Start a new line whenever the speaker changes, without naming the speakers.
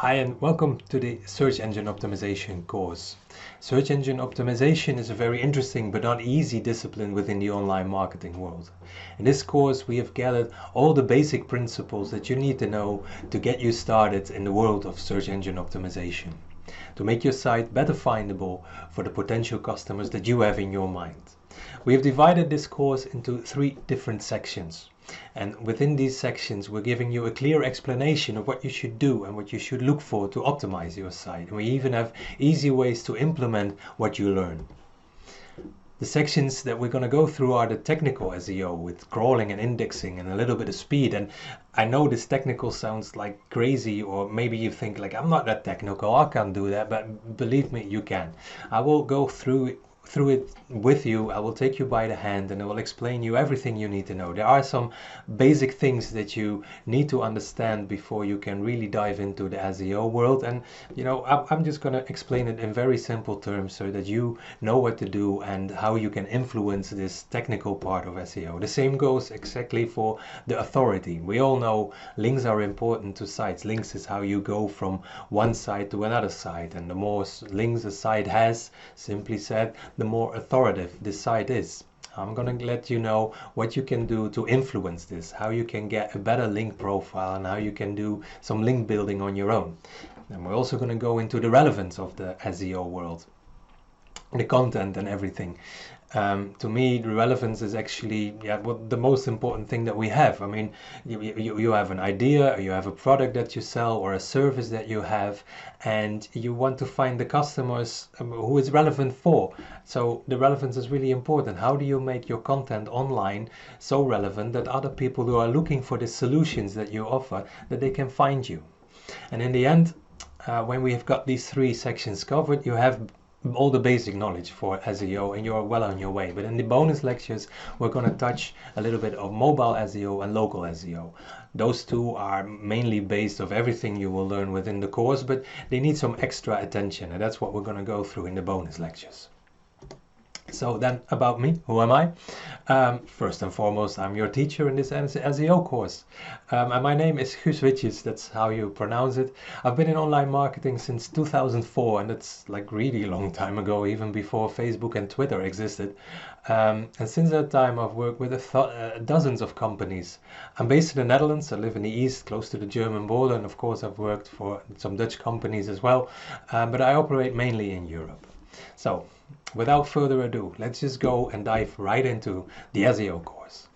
Hi and welcome to the Search Engine Optimization course. Search engine optimization is a very interesting but not easy discipline within the online marketing world. In this course we have gathered all the basic principles that you need to know to get you started in the world of search engine optimization, to make your site better findable for the potential customers that you have in your mind. We have divided this course into 3 different sections. And within these sections, we're giving you a clear explanation of what you should do and what you should look for to optimize your site. And we even have easy ways to implement what you learn. The sections that we're going to go through are the technical SEO with crawling and indexing and a little bit of speed. And I know this technical sounds like crazy, or maybe you think like, I'm not that technical, I can't do that, but believe me, you can. I will go through it with you. I will take you by the hand and I will explain you everything you need to know. There are some basic things that you need to understand before you can really dive into the SEO world, and I'm just going to explain it in very simple terms so that you know what to do and how you can influence this technical part of SEO. The same goes exactly for the authority. We all know links are important to sites. Links is how you go from one site to another site, and the more links a site has, simply said, the more authoritative this site is. I'm going to let you know what you can do to influence this, how you can get a better link profile and how you can do some link building on your own. And we're also going to go into the relevance of the SEO world, the content and everything. To me, the relevance is actually the most important thing that we have. I mean, you have an idea, or you have a product that you sell or a service that you have, and you want to find the customers who it's relevant for. So the relevance is really important. How do you make your content online so relevant that other people who are looking for the solutions that you offer, that they can find you? And in the end, when we have got these 3 sections covered, you have all the basic knowledge for SEO and you're well on your way. But in the bonus lectures, we're going to touch a little bit of mobile SEO and local SEO. Those 2 are mainly based of everything you will learn within the course, but they need some extra attention, and that's what we're going to go through in the bonus lectures. So then, about me, who am I? First and foremost, I'm your teacher in this SEO course. And my name is Guus Witjes, that's how you pronounce it. I've been in online marketing since 2004, and that's like really a long time ago, even before Facebook and Twitter existed. And since that time, I've worked with dozens of companies. I'm based in the Netherlands. I live in the east, close to the German border, and of course I've worked for some Dutch companies as well, but I operate mainly in Europe. So, without further ado, let's just go and dive right into the SEO course.